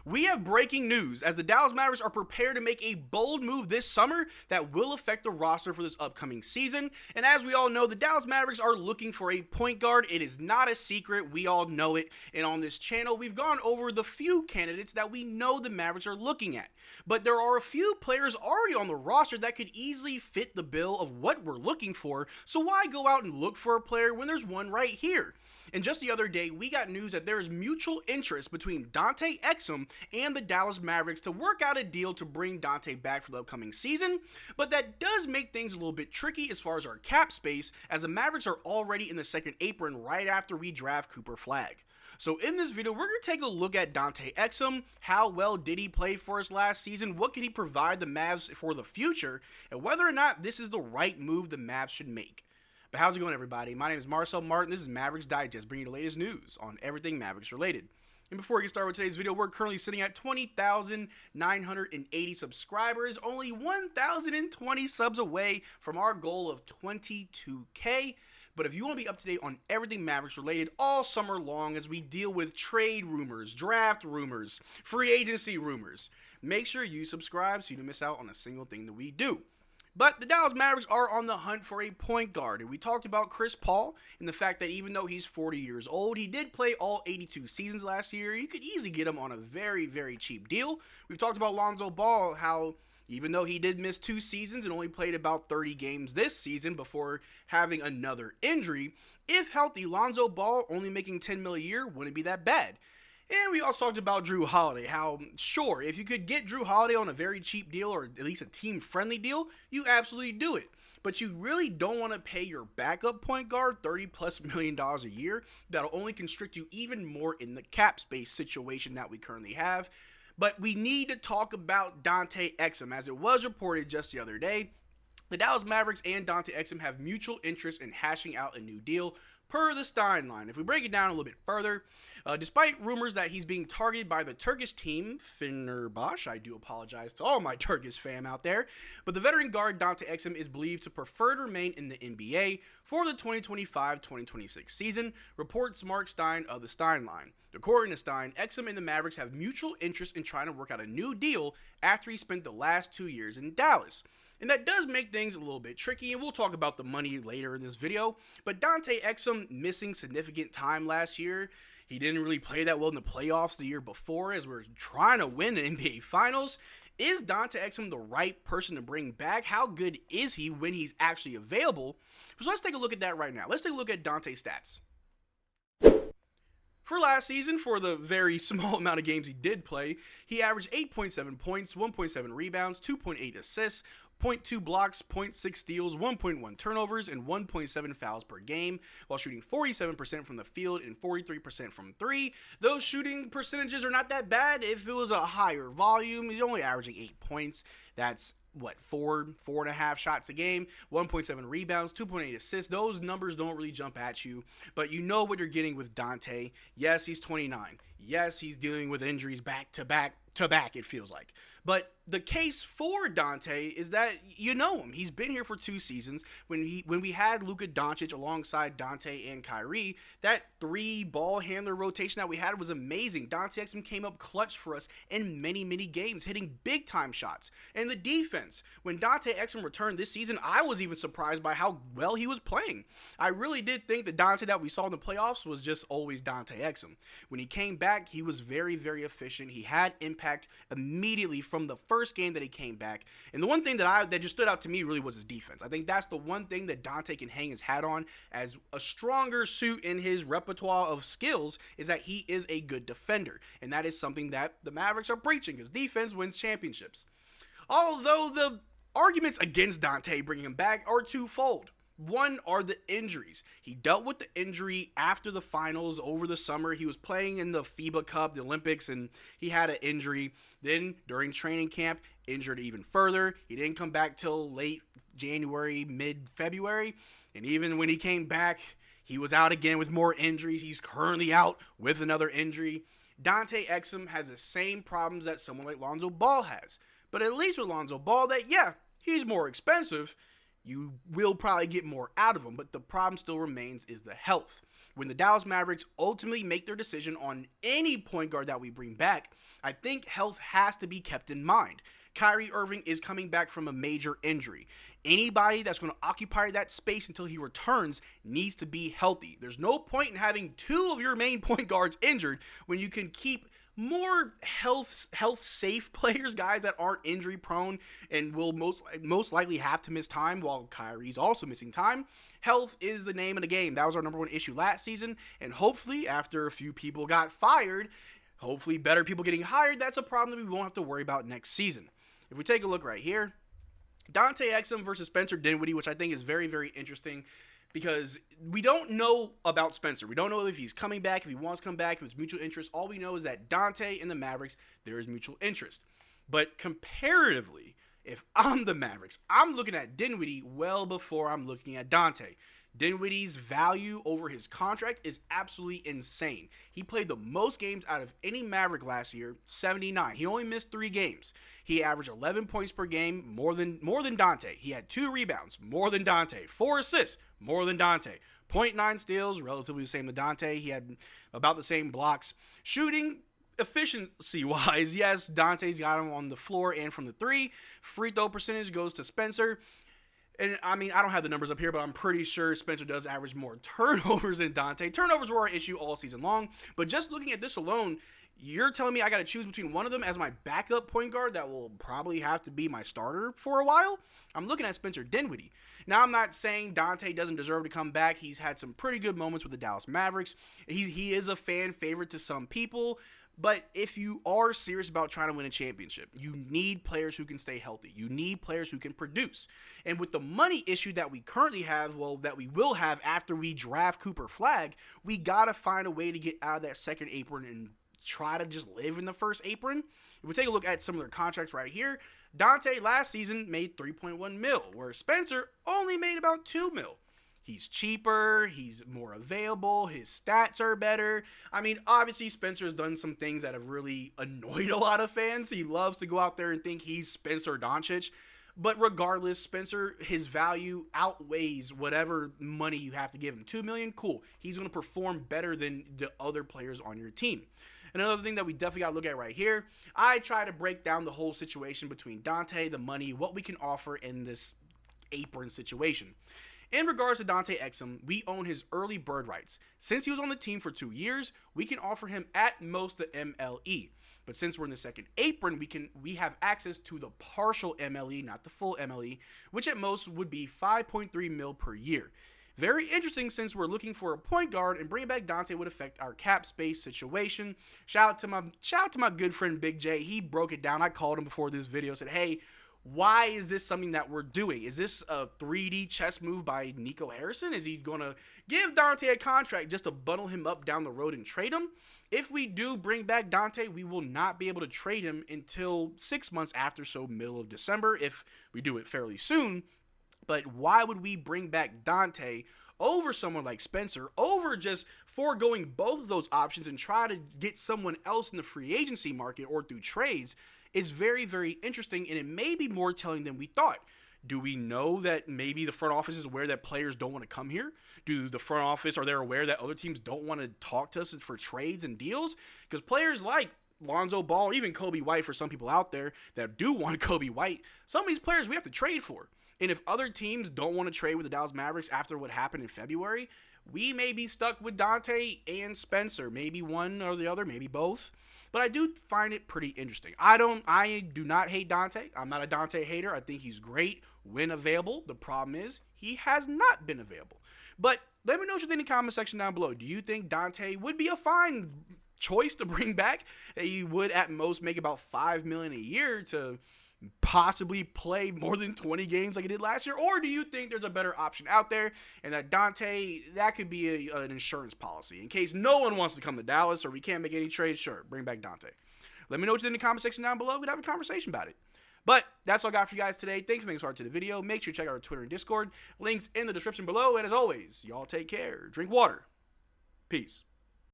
We have breaking news as the Dallas Mavericks are prepared to make a bold move this summer that will affect the roster for this upcoming season. And as we all know, the Dallas Mavericks are looking for a point guard. It is not a secret. We all know it. And on this channel, we've gone over the few candidates that we know the Mavericks are looking at. But there are a few players already on the roster that could easily fit the bill of what we're looking for. So why go out and look for a player when there's one right here? And just the other day, we got news that there is mutual interest between Dante Exum and the Dallas Mavericks to work out a deal to bring Dante back for the upcoming season, but that does make things a little bit tricky as far as our cap space, as the Mavericks are already in the second apron right after we draft Cooper Flagg. So in this video, we're going to take a look at Dante Exum. How well did he play for us last season? What can he provide the Mavs for the future? And whether or not this is the right move the Mavs should make. But how's it going, everybody? My name is Marcel Martin. This is Mavs Digest, bringing you the latest news on everything Mavericks related. And before we get started with today's video, we're currently sitting at 20,980 subscribers, only 1,020 subs away from our goal of 22K. But if you want to be up to date on everything Mavericks related all summer long as we deal with trade rumors, draft rumors, free agency rumors, make sure you subscribe so you don't miss out on a single thing that we do. But the Dallas Mavericks are on the hunt for a point guard, and we talked about Chris Paul and the fact that even though he's 40 years old, he did play all 82 seasons last year. You could easily get him on a very, very cheap deal. We've talked about Lonzo Ball, how even though he did miss 2 seasons and only played about 30 games this season before having another injury, if healthy, Lonzo Ball only making $10 million a year wouldn't be that bad. And we also talked about Jrue Holiday, how, sure, if you could get Jrue Holiday on a very cheap deal or at least a team-friendly deal, you absolutely do it. But you really don't want to pay your backup point guard $30+ million a year. That'll only constrict you even more in the cap space situation that we currently have. But we need to talk about Dante Exum, as it was reported just the other day. The Dallas Mavericks and Dante Exum have mutual interest in hashing out a new deal, per the Stein line. If we break it down a little bit further, despite rumors that he's being targeted by the Turkish team, Fenerbahce, I do apologize to all my Turkish fam out there, but the veteran guard Dante Exum is believed to prefer to remain in the NBA for the 2025-2026 season, reports Mark Stein of the Stein line. According to Stein, Exum and the Mavericks have mutual interest in trying to work out a new deal after he spent the last 2 years in Dallas. And that does make things a little bit tricky, and we'll talk about the money later in this video. But Dante Exum missing significant time last year. He didn't really play that well in the playoffs the year before as we're trying to win the NBA Finals. Is Dante Exum the right person to bring back? How good is he when he's actually available? So let's take a look at that right now. Let's take a look at Dante's stats. For last season, for the very small amount of games he did play, he averaged 8.7 points, 1.7 rebounds, 2.8 assists, 0.2 blocks, 0.6 steals, 1.1 turnovers, and 1.7 fouls per game, while shooting 47% from the field and 43% from 3. Those shooting percentages are not that bad. If it was a higher volume, he's only averaging 8 points. That's four and a half shots a game, 1.7 rebounds, 2.8 assists. Those numbers don't really jump at you, but you know what you're getting with Dante. Yes, he's 29. Yes, he's dealing with injuries back to back, it feels like. But the case for Dante is that you know him. He's been here for 2 seasons. When we had Luka Doncic alongside Dante and Kyrie, that 3 ball handler rotation that we had was amazing. Dante Exum came up clutch for us in many, many games, hitting big time shots. And the defense, when Dante Exum returned this season, I was even surprised by how well he was playing. I really did think the Dante that we saw in the playoffs was just always Dante Exum. When he came back, he was very, very efficient. He had impact immediately from the first game that he came back. And the one thing that just stood out to me really was his defense. I think that's the one thing that Dante can hang his hat on as a stronger suit in his repertoire of skills, is that he is a good defender. And that is something that the Mavericks are preaching, because defense wins championships. Although the arguments against Dante bringing him back are twofold. One are the injuries. He dealt with the injury after the finals over the summer. He was playing in the FIBA Cup, the Olympics, and he had an injury. Then during training camp, injured even further. He didn't come back till late January, mid-February. And even when he came back, he was out again with more injuries. He's currently out with another injury. Dante Exum has the same problems that someone like Lonzo Ball has. But at least with Lonzo Ball, he's more expensive. you will probably get more out of him, but the problem still remains is the health. When the Dallas Mavericks ultimately make their decision on any point guard that we bring back, I think health has to be kept in mind. Kyrie Irving is coming back from a major injury. Anybody that's going to occupy that space until he returns needs to be healthy. There's no point in having two of your main point guards injured when you can keep more health safe players, guys that aren't injury prone and will most likely have to miss time while Kyrie's also missing time. Health is the name of the game. That was our number one issue last season, and hopefully after a few people got fired, hopefully better people getting hired, that's a problem that we won't have to worry about next season. If we take a look right here, Dante Exum versus Spencer Dinwiddie, which I think is very, very interesting because we don't know about Spencer. We don't know if he's coming back, if he wants to come back, if it's mutual interest. All we know is that Dante and the Mavericks, there is mutual interest. But comparatively, if I'm the Mavericks, I'm looking at Dinwiddie well before I'm looking at Dante. Dinwiddie's value over his contract is absolutely insane. He played the most games out of any Maverick last year, 79. He only missed 3 games. He averaged 11 points per game, more than Dante. He had 2 rebounds, more than Dante. 4 assists, more than Dante. 0.9 steals, relatively the same to Dante. He had about the same blocks. Shooting, efficiency-wise, yes, Dante's got him on the floor and from the 3. Free throw percentage goes to Spencer. And, I mean, I don't have the numbers up here, but I'm pretty sure Spencer does average more turnovers than Dante. Turnovers were our issue all season long. But just looking at this alone, you're telling me I got to choose between one of them as my backup point guard that will probably have to be my starter for a while? I'm looking at Spencer Dinwiddie. Now, I'm not saying Dante doesn't deserve to come back. He's had some pretty good moments with the Dallas Mavericks. He is a fan favorite to some people. But if you are serious about trying to win a championship, you need players who can stay healthy. You need players who can produce. And with the money issue that we currently have, well, that we will have after we draft Cooper Flagg, we got to find a way to get out of that second apron and try to just live in the first apron. If we take a look at some of their contracts right here, Dante last season made $3.1 million, where Spencer only made about $2 million. He's cheaper, he's more available, his stats are better. I mean, obviously Spencer's done some things that have really annoyed a lot of fans. He loves to go out there and think he's Spencer Doncic. But regardless, Spencer, his value outweighs whatever money you have to give him. $2 million, cool. He's going to perform better than the other players on your team. Another thing that we definitely got to look at right here, I try to break down the whole situation between Dante, the money, what we can offer in this apron situation. In regards to Dante Exum, we own his early bird rights. Since he was on the team for 2 years, we can offer him at most the MLE. But since we're in the second apron, we have access to the partial MLE, not the full MLE, which at most would be $5.3 million per year. Very interesting since we're looking for a point guard, and bringing back Dante would affect our cap space situation. Shout out to my good friend Big J. He broke it down. I called him before this video, said, hey, why is this something that we're doing? Is this a 3D chess move by Nico Harrison? Is he going to give Dante a contract just to bundle him up down the road and trade him? If we do bring back Dante, we will not be able to trade him until 6 months after, so middle of December, if we do it fairly soon. But why would we bring back Dante over someone like Spencer, over just foregoing both of those options and try to get someone else in the free agency market or through trades? Is very, very interesting, and it may be more telling than we thought. Do we know that maybe the front office is aware that players don't want to come here? Do the front office, are they aware that other teams don't want to talk to us for trades and deals? Because players like Lonzo Ball, even Kobe White, for some people out there that do want Kobe White, some of these players we have to trade for. And if other teams don't want to trade with the Dallas Mavericks after what happened in February, we may be stuck with Dante and Spencer. Maybe one or the other, maybe both. But I do find it pretty interesting. I do not hate Dante. I'm not a Dante hater. I think he's great when available. The problem is he has not been available. But let me know what you think in the comment section down below. Do you think Dante would be a fine choice to bring back? He would at most make about $5 million a year to possibly play more than 20 games like he did last year? Or do you think there's a better option out there and that Dante, that could be an insurance policy in case no one wants to come to Dallas or we can't make any trades? Sure, bring back Dante. Let me know what you think in the comment section down below. We'd have a conversation about it. But that's all I got for you guys today. Thanks for making part to the video. Make sure you check out our Twitter and Discord. Links in the description below. And as always, y'all take care. Drink water. Peace.